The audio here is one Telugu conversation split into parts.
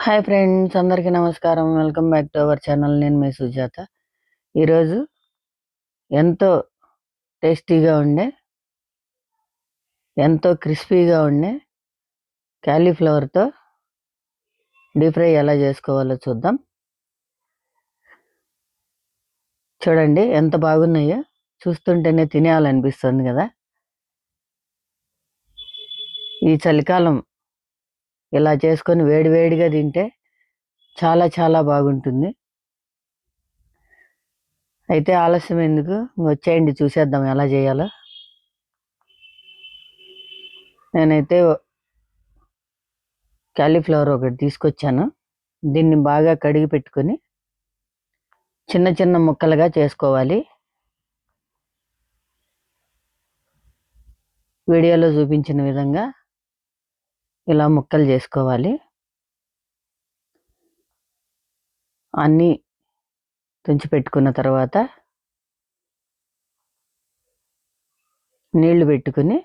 హాయ్ ఫ్రెండ్స్, అందరికీ నమస్కారం. Welcome back to our channel. నేను మీ సుజాత. ఈరోజు ఎంతో టేస్టీగా ఉండే, ఎంతో క్రిస్పీగా ఉండే క్యాలీఫ్లవర్తో డీప్ ఫ్రై ఎలా చేసుకోవాలో చూద్దాం. చూడండి ఎంత బాగున్నాయో, చూస్తుంటేనే తినేయాలనిపిస్తుంది కదా. ఈ చలికాలం ఇలా చేసుకొని వేడివేడిగా తింటే చాలా చాలా బాగుంటుంది. అయితే ఆలస్యం ఎందుకు, వచ్చేయండి చూసేద్దాం ఎలా చేయాలో. నేనైతే క్యాలీఫ్లవర్ ఒకటి తీసుకొచ్చాను. దీన్ని బాగా కడిగి పెట్టుకొని చిన్న చిన్న ముక్కలుగా చేసుకోవాలి. వీడియోలో చూపించిన విధంగా ఇలా ముక్కలు చేసుకోవాలి. అన్నీ తుంచి పెట్టుకున్న తర్వాత నీళ్లు పెట్టుకుని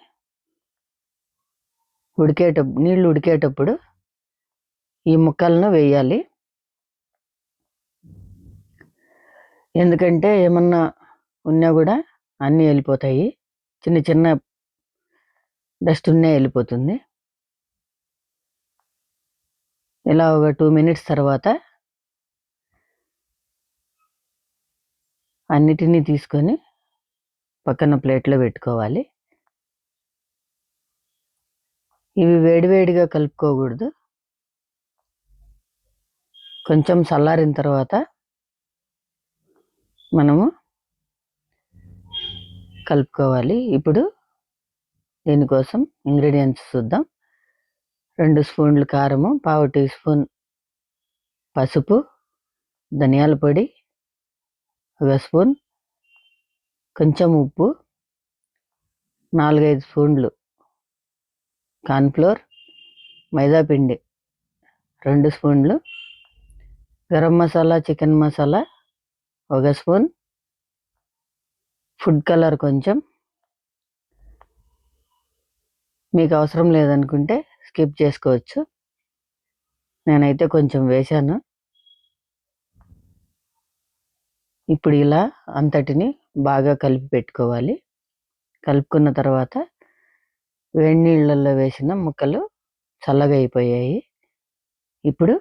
నీళ్లు ఉడికేటప్పుడు ఈ ముక్కలను వేయాలి. ఎందుకంటే ఏమన్నా ఉన్నా కూడా అన్నీ వెళ్ళిపోతాయి. చిన్న చిన్న డస్ట్ ఉన్నా వెళ్ళిపోతుంది. ఇలా ఒక 2 minutes తర్వాత అన్నిటినీ తీసుకొని పక్కన ప్లేట్లో పెట్టుకోవాలి. ఇవి వేడివేడిగా కలుపుకోకూడదు. కొంచెం చల్లారిన తర్వాత మనము కలుపుకోవాలి. ఇప్పుడు దీనికోసం ఇంగ్రీడియంట్స్ చూద్దాం. 2 స్పూన్లు కారము, 1/2 టీ స్పూన్ పసుపు, ధనియాల పొడి 1 స్పూన్, కొంచెం ఉప్పు, 4-5 స్పూన్లు కార్న్ఫ్లోర్, మైదాపిండి 2 స్పూన్లు, garam masala, chicken masala 1 spoon, food colour కొంచెం. మీకు అవసరం లేదనుకుంటే స్కిప్ చేసుకోవచ్చు. నేనైతే కొంచెం వేశాను. ఇప్పుడు ఇలా అంతటిని బాగా కలిపి పెట్టుకోవాలి. కలుపుకున్న తర్వాత వేడి నీళ్ళల్లో వేసిన ముక్కలు చల్లగా అయిపోయాయి. ఇప్పుడు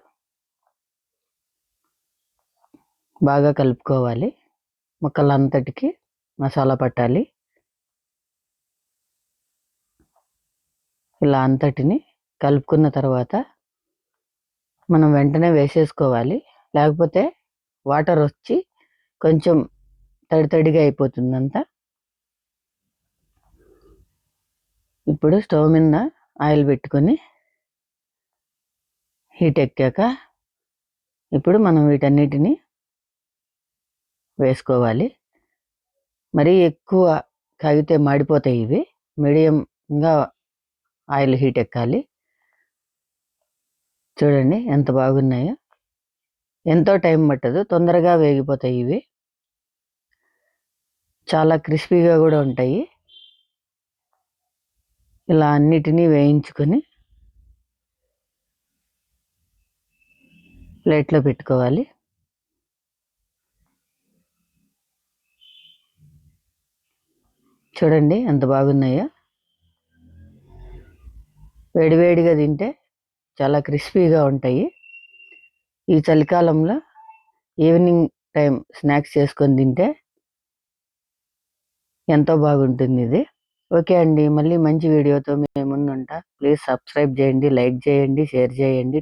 బాగా కలుపుకోవాలి. ముక్కలంతటికి మసాలా పట్టాలి. ఇలా అంతటిని కలుపుకున్న తర్వాత మనం వెంటనే వేసేసుకోవాలి. లేకపోతే వాటర్ వచ్చి కొంచెం తడితడిగా అయిపోతుందంతా. ఇప్పుడు స్టవ్ మీద ఆయిల్ పెట్టుకొని హీట్ ఎక్కాక ఇప్పుడు మనం వీటన్నిటిని వేసుకోవాలి. మరీ ఎక్కువ కాగితే మాడిపోతాయి ఇవి. మీడియంగా ఆయిల్ హీట్ ఎక్కాలి. చూడండి ఎంత బాగున్నాయో. ఎంతో టైం పట్టదు, తొందరగా వేగిపోతాయి ఇవి. చాలా క్రిస్పీగా కూడా ఉంటాయి. ఇలా అన్నిటినీ వేయించుకొని ప్లేట్లో పెట్టుకోవాలి. చూడండి ఎంత బాగున్నాయో. వేడివేడిగా తింటే చాలా క్రిస్పీగా ఉంటాయి. ఈ చలికాలంలో ఈవినింగ్ టైం స్నాక్స్ చేసుకొని తింటే ఎంతో బాగుంటుంది ఇది. ఓకే అండి, మళ్ళీ మంచి వీడియోతో మేము ముందుంటా. ప్లీజ్ సబ్స్క్రైబ్ చేయండి, లైక్ చేయండి, షేర్ చేయండి.